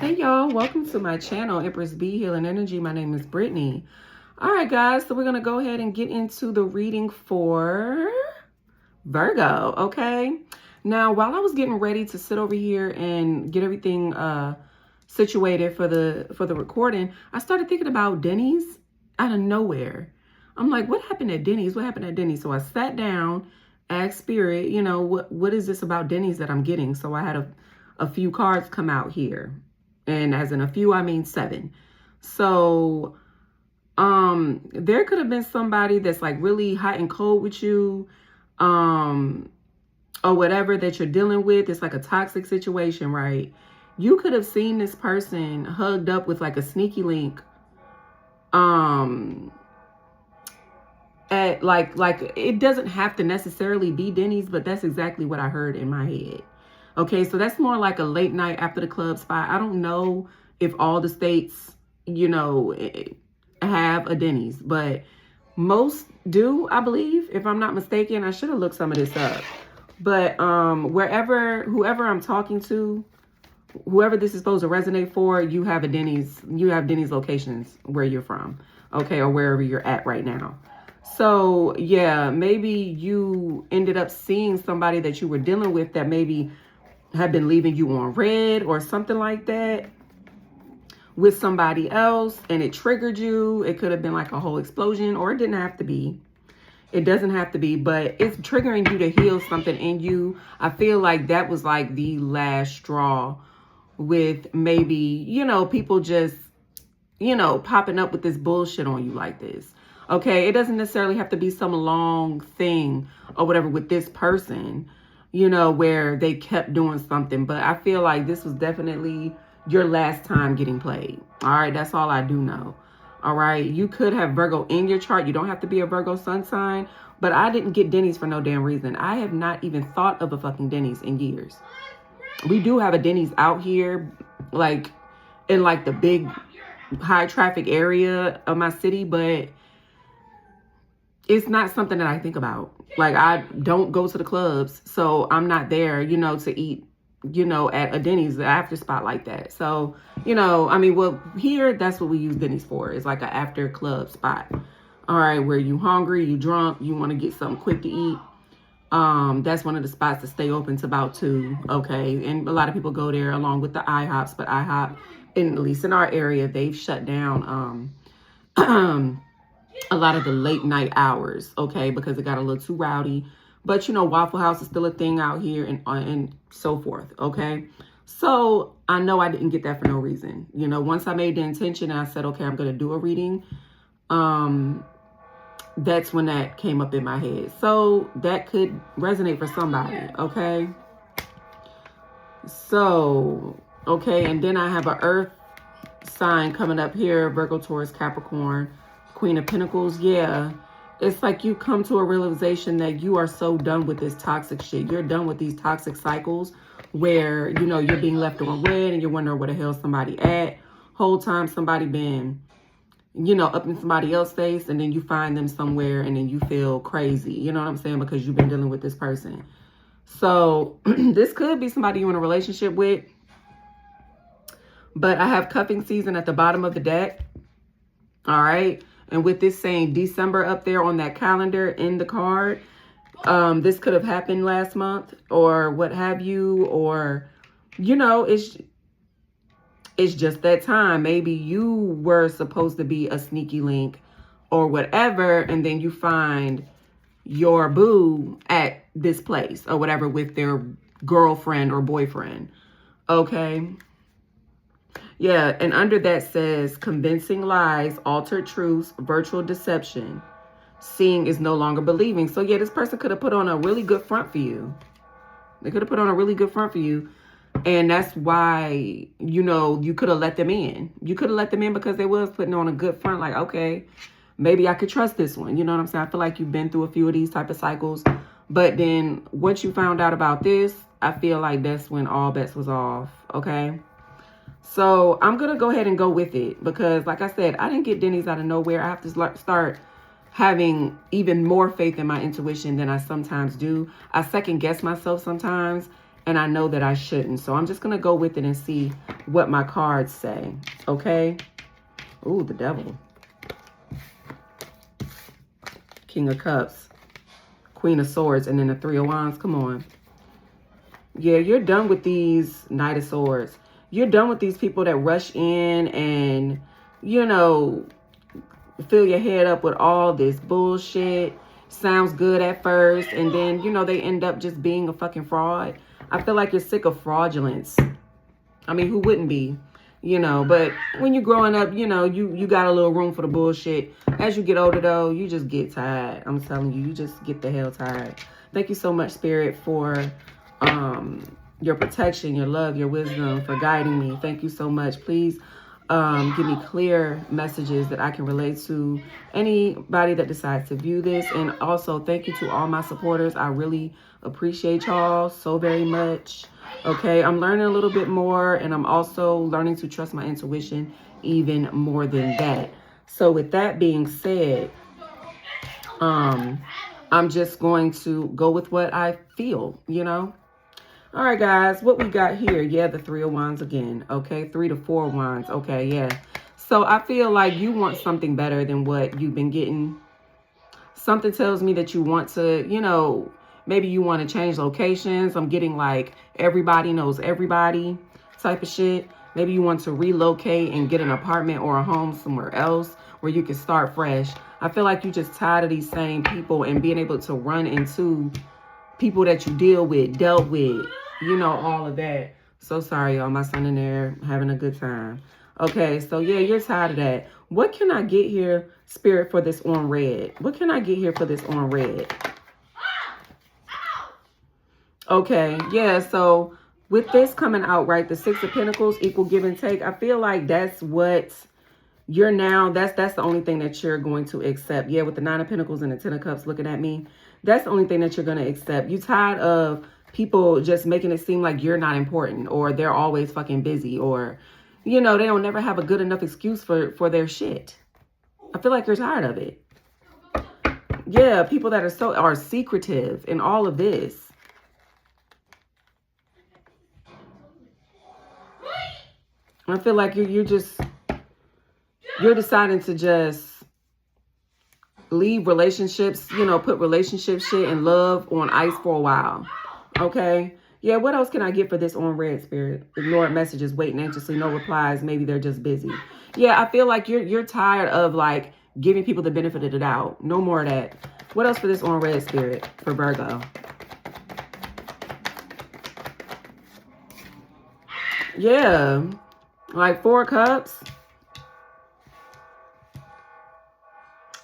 Hey y'all, welcome to my channel, Empress B Healing Energy. My name is Brittany. All right, guys, so we're going to go ahead and get into the reading for Virgo, okay? Now, while I was getting ready to sit over here and get everything situated for the recording, I started thinking about Denny's out of nowhere. I'm like, what happened at Denny's? What happened at Denny's? So I sat down, asked Spirit, what is this about Denny's that I'm getting? So I had a few cards come out here. And as in a few, I mean 7. So there could have been somebody that's like really hot and cold with you, or whatever that you're dealing with. It's like a toxic situation, right? You could have seen this person hugged up with like a sneaky link at like it doesn't have to necessarily be Denny's, but that's exactly what I heard in my head. Okay, so that's more like a late night after the club spot. I don't know if all the states, have a Denny's, but most do, I believe, if I'm not mistaken. I should have looked some of this up. But whoever I'm talking to, whoever this is supposed to resonate for, you have Denny's locations where you're from, okay, or wherever you're at right now. So yeah, maybe you ended up seeing somebody that you were dealing with that maybe have been leaving you on red or something like that with somebody else, and it triggered you. It could have been like a whole explosion, or it didn't have to be. It doesn't have to be, but it's triggering you to heal something in you. I feel like that was like the last straw with maybe, people just, popping up with this bullshit on you like this. Okay, it doesn't necessarily have to be some long thing or whatever with this person, where they kept doing something. But I feel like this was definitely your last time getting played. All right, that's all I do know. All right, you could have Virgo in your chart. You don't have to be a Virgo sun sign. But I didn't get Denny's for no damn reason. I have not even thought of a fucking Denny's in years. We do have a Denny's out here, like in like the big high traffic area of my city, but it's not something that I think about. Like, I don't go to the clubs, so I'm not there, to eat, at a Denny's after spot like that. So, here, that's what we use Denny's for. It's like an after club spot. All right, where you hungry, you drunk, you want to get something quick to eat. That's one of the spots that stay open to about 2. Okay, and a lot of people go there along with the IHOPs, but IHOP, at least in our area, they've shut down a lot of the late night hours, okay, because it got a little too rowdy. But Waffle House is still a thing out here, and so forth, okay. So I know I didn't get that for no reason. Once I made the intention and I said, okay, I'm gonna do a reading, that's when that came up in my head. So that could resonate for somebody, okay. So okay, and then I have an earth sign coming up here: Virgo, Taurus, Capricorn, Queen of Pentacles. Yeah, it's like you come to a realization that you are so done with this toxic shit. You're done with these toxic cycles where, you're being left on red and you're wondering where the hell somebody at. Whole time somebody been, up in somebody else's face, and then you find them somewhere and then you feel crazy. You know what I'm saying? Because you've been dealing with this person. So this could be somebody you're in a relationship with. But I have cuffing season at the bottom of the deck. All right. And with this saying December up there on that calendar in the card, this could have happened last month or what have you, or, it's just that time. Maybe you were supposed to be a sneaky link or whatever, and then you find your boo at this place or whatever with their girlfriend or boyfriend. Okay. Yeah, and under that says convincing lies, altered truths, virtual deception. Seeing is no longer believing. So yeah, this person could have put on a really good front for you. They could have put on a really good front for you. And that's why, you could have let them in. You could have let them in because they was putting on a good front. Like, okay, maybe I could trust this one. You know what I'm saying? I feel like you've been through a few of these type of cycles. But then once you found out about this, I feel like that's when all bets was off. Okay. So I'm going to go ahead and go with it because, like I said, I didn't get Denny's out of nowhere. I have to start having even more faith in my intuition than I sometimes do. I second guess myself sometimes. and I know that I shouldn't. So I'm just going to go with it and see what my cards say. Okay. Ooh, the devil. King of Cups. Queen of Swords. And then the Three of Wands. Come on. Yeah, you're done with these Knight of Swords. You're done with these people that rush in and, you know, fill your head up with all this bullshit. Sounds good at first. And then, you know, they end up just being a fucking fraud. I feel like you're sick of fraudulence. I mean, who wouldn't be? You know, but when you're growing up, you know, you got a little room for the bullshit. As you get older, though, you just get tired. I'm telling you, you just get the hell tired. Thank you so much, Spirit, for your protection, your love, your wisdom, for guiding me. Thank you so much. Please give me clear messages that I can relate to anybody that decides to view this. And also, thank you to all my supporters. I really appreciate y'all so very much. Okay, I'm learning a little bit more, and I'm also learning to trust my intuition even more than that. So with that being said, I'm just going to go with what I feel, you know. All right, guys, what we got here? Yeah, the Three of Wands again. Okay, 3 to 4 Wands. Okay, yeah. So I feel like you want something better than what you've been getting. Something tells me that you want to, you know, maybe you want to change locations. I'm getting like everybody knows everybody type of shit. Maybe you want to relocate and get an apartment or a home somewhere else where you can start fresh. I feel like you're just tired of these same people and being able to run into people that you dealt with, you know, all of that. So sorry, y'all. My son in there having a good time. Okay, so yeah, you're tired of that. What can I get here, Spirit, for this on red? What can I get here for this on red? Okay, yeah, so with this coming out, right, the Six of Pentacles, equal give and take, I feel like that's what you're now, that's the only thing that you're going to accept. Yeah, with the Nine of Pentacles and the Ten of Cups looking at me, that's the only thing that you're going to accept. You're tired of people just making it seem like you're not important, or they're always fucking busy, or, you know, they don't never have a good enough excuse for their shit. I feel like you're tired of it. Yeah, people that are secretive in all of this. I feel like you're deciding to just leave relationships, you know, put relationship shit and love on ice for a while. Okay. Yeah, what else can I get for this on red, Spirit? Ignored messages, waiting anxiously, no replies. Maybe they're just busy. Yeah, I feel like you're tired of like giving people the benefit of the doubt. No more of that. What else for this on red, Spirit, for Virgo? Yeah, like 4 cups.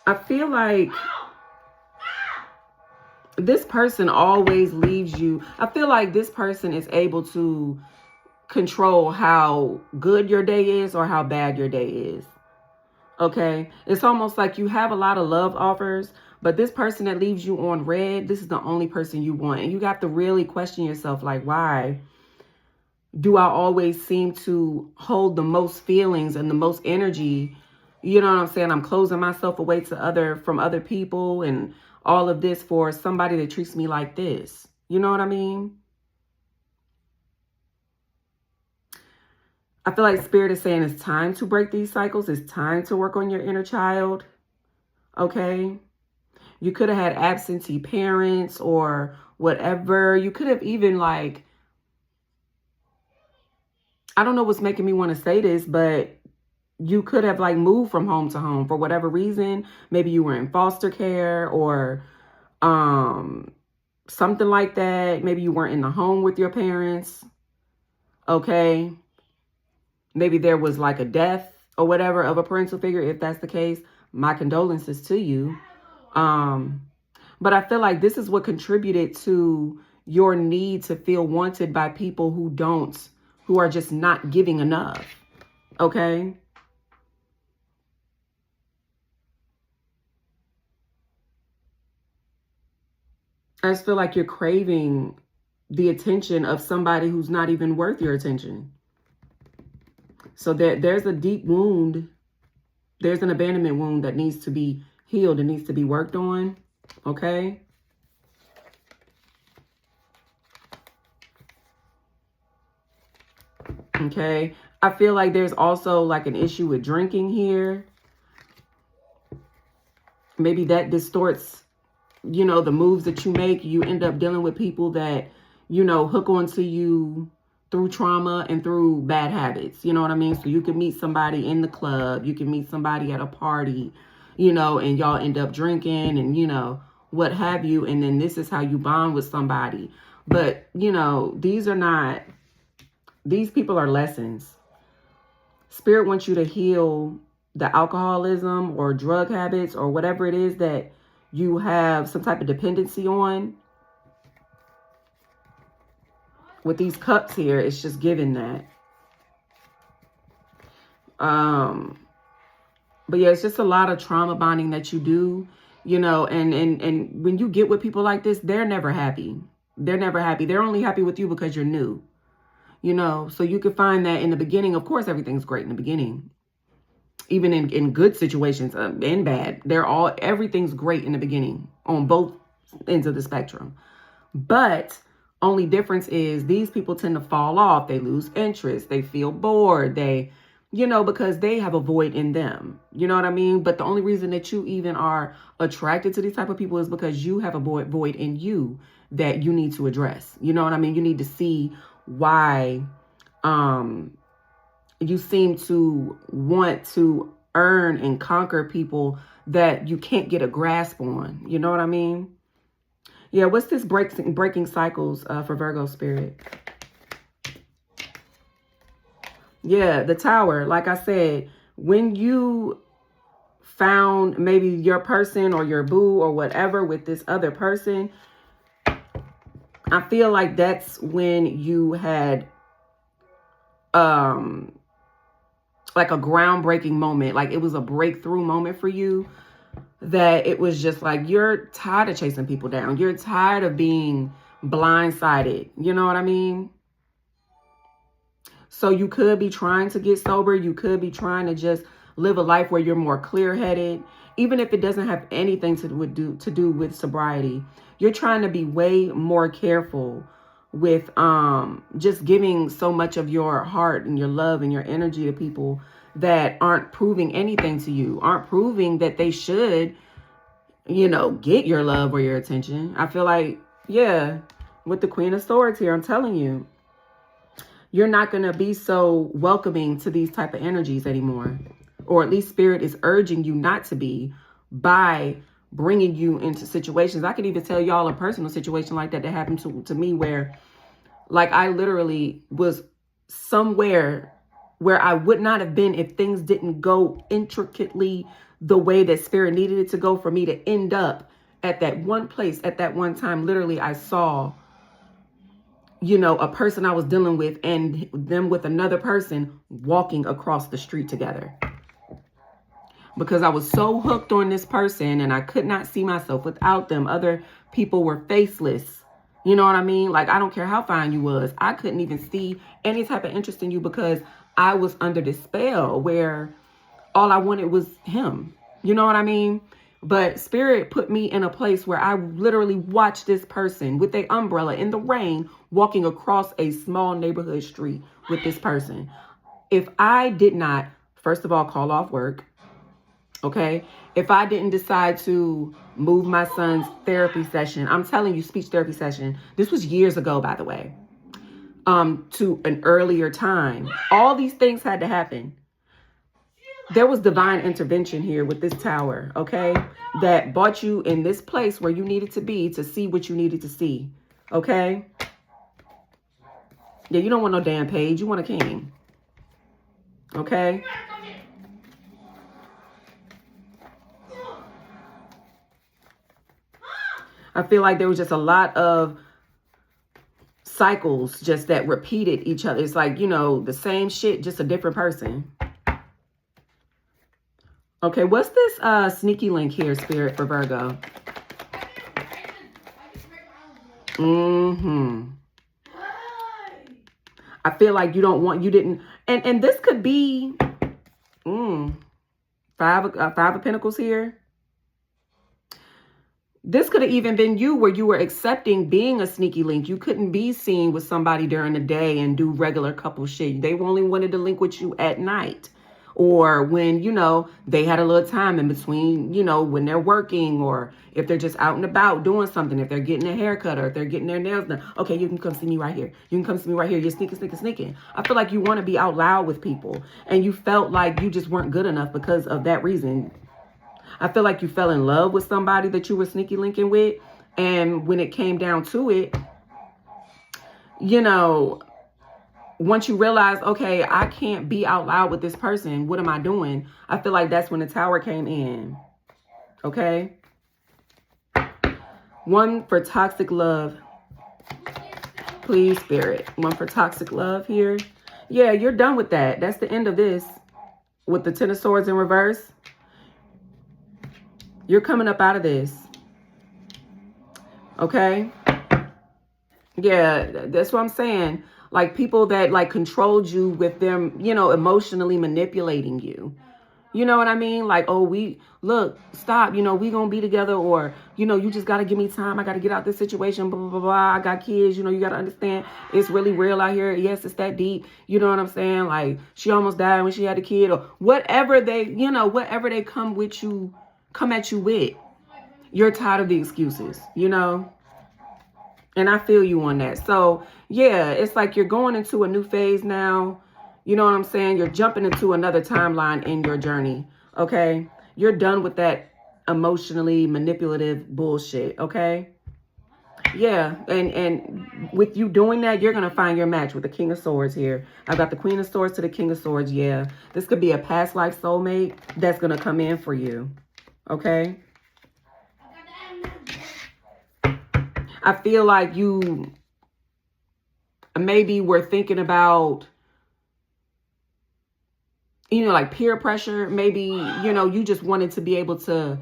I feel like this person always leaves you. I feel like this person is able to control how good your day is or how bad your day is. Okay. It's almost like you have a lot of love offers, but this person that leaves you on red, this is the only person you want. And you got to really question yourself, like, why do I always seem to hold the most feelings and the most energy? You know what I'm saying? I'm closing myself away from other people and all of this for somebody that treats me like this. You know what I mean? I feel like Spirit is saying it's time to break these cycles. It's time to work on your inner child. Okay? You could have had absentee parents or whatever. You could have even like, I don't know what's making me want to say this, but you could have like moved from home to home for whatever reason. Maybe you were in foster care or something like that. Maybe you weren't in the home with your parents. Okay. Maybe there was like a death or whatever of a parental figure. If that's the case, my condolences to you. But I feel like this is what contributed to your need to feel wanted by people who are just not giving enough. Okay. I just feel like you're craving the attention of somebody who's not even worth your attention. So there's a deep wound. There's an abandonment wound that needs to be healed and needs to be worked on. Okay. Okay. I feel like there's also like an issue with drinking here. Maybe that distorts, you know, the moves that you make. You end up dealing with people that, you know, hook onto you through trauma and through bad habits. You know what I mean? So you can meet somebody in the club. You can meet somebody at a party, you know, and y'all end up drinking and, you know, what have you. And then this is how you bond with somebody. But, you know, these people are lessons. Spirit wants you to heal the alcoholism or drug habits or whatever it is that you have some type of dependency on. With these cups here, it's just giving that. But yeah, it's just a lot of trauma bonding that you do, you know, and when you get with people like this, they're never happy. They're never happy. They're only happy with you because you're new. You know, so you could find that in the beginning, of course, everything's great in the beginning. Even in good situations and bad, everything's great in the beginning on both ends of the spectrum. But only difference is these people tend to fall off. They lose interest. They feel bored. They, you know, because they have a void in them. You know what I mean? But the only reason that you even are attracted to these type of people is because you have a void in you that you need to address. You know what I mean? You need to see why you seem to want to earn and conquer people that you can't get a grasp on. You know what I mean? Yeah, what's this breaking cycles for Virgo spirit? Yeah, the Tower. Like I said, when you found maybe your person or your boo or whatever with this other person, I feel like that's when you had like a groundbreaking moment. Like it was a breakthrough moment for you, that it was just like, you're tired of chasing people down. You're tired of being blindsided. You know what I mean? So you could be trying to get sober. You could be trying to just live a life where you're more clear-headed, even if it doesn't have anything to do with sobriety. You're trying to be way more careful with just giving so much of your heart and your love and your energy to people that aren't proving anything to you, aren't proving that they should, you know, get your love or your attention. I feel like, yeah, with the Queen of Swords here, I'm telling you, you're not going to be so welcoming to these type of energies anymore. Or at least Spirit is urging you not to be by bringing you into situations. I could even tell y'all a personal situation like that happened to me, where like I literally was somewhere where I would not have been if things didn't go intricately the way that Spirit needed it to go for me to end up at that one place at that one time. Literally, I saw, you know, a person I was dealing with and them with another person walking across the street together. Because I was so hooked on this person and I could not see myself without them. Other people were faceless. You know what I mean? Like, I don't care how fine you was. I couldn't even see any type of interest in you because I was under this spell where all I wanted was him. You know what I mean? But Spirit put me in a place where I literally watched this person with their umbrella in the rain walking across a small neighborhood street with this person. If I did not, first of all, call off work, okay? If I didn't decide to move my son's therapy session, I'm telling you, speech therapy session, this was years ago, by the way, to an earlier time. All these things had to happen. There was divine intervention here with this Tower, okay? That brought you in this place where you needed to be to see what you needed to see, okay? Yeah, you don't want no damn page. You want a king, okay? I feel like there was just a lot of cycles just that repeated each other. It's like, you know, the same shit, just a different person. Okay, what's this sneaky link here, Spirit, for Virgo? I feel like you didn't, and this could be five of Pentacles here. This could have even been you where you were accepting being a sneaky link. You couldn't be seen with somebody during the day and do regular couple shit. They only wanted to link with you at night. Or when, you know, they had a little time in between, you know, when they're working, or if they're just out and about doing something, if they're getting a haircut or if they're getting their nails done. Okay, you can come see me right here. You can come see me right here. You're sneaking. I feel like you want to be out loud with people, and you felt like you just weren't good enough because of that reason. I feel like you fell in love with somebody that you were sneaky linking with. And when it came down to it, you know, once you realize, okay, I can't be out loud with this person. What am I doing? I feel like that's when the Tower came in. Okay. 1 for toxic love. Please, Spirit. 1 for toxic love here. Yeah, you're done with that. That's the end of this. With the 10 of Swords in reverse. You're coming up out of this. Okay? Yeah, that's what I'm saying. Like people that like controlled you with them, you know, emotionally manipulating you. You know what I mean? Like, oh, look, stop, you know, we gonna be together, or, you know, you just gotta give me time. I gotta get out this situation, blah, blah, blah, blah. I got kids, you know, you gotta understand it's really real out here. Yes, it's that deep. You know what I'm saying? Like, she almost died when she had a kid, or whatever they, you know, whatever they come at you with. You're tired of the excuses, you know? And I feel you on that. So, yeah, it's like you're going into a new phase now. You know what I'm saying? You're jumping into another timeline in your journey, okay? You're done with that emotionally manipulative bullshit, okay? Yeah, and with you doing that, you're going to find your match with the King of Swords here. I've got the Queen of Swords to the King of Swords, yeah. This could be a past life soulmate that's going to come in for you, okay? I feel like you maybe were thinking about, you know, like peer pressure. Maybe, you know, you just wanted to be able to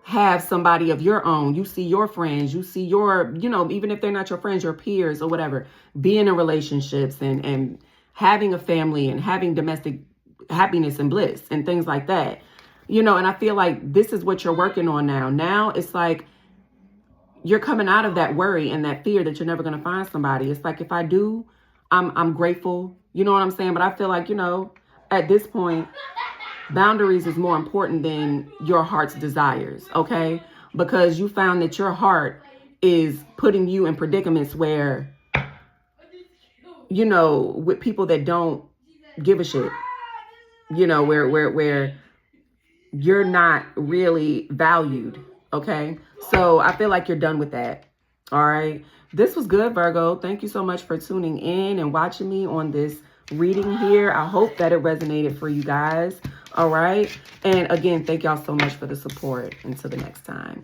have somebody of your own. You see your friends, you see your, you know, even if they're not your friends, your peers or whatever, being in relationships and having a family and having domestic happiness and bliss and things like that. You know, and I feel like this is what you're working on now. Now it's like, you're coming out of that worry and that fear that you're never going to find somebody. It's like, if I do, I'm grateful. You know what I'm saying? But I feel like, you know, at this point, boundaries is more important than your heart's desires. Okay. Because you found that your heart is putting you in predicaments where, you know, with people that don't give a shit, you know, where you're not really valued. Okay. So I feel like you're done with that. All right. This was good, Virgo. Thank you so much for tuning in and watching me on this reading here. I hope that it resonated for you guys. All right. And again, thank y'all so much for the support. Until the next time.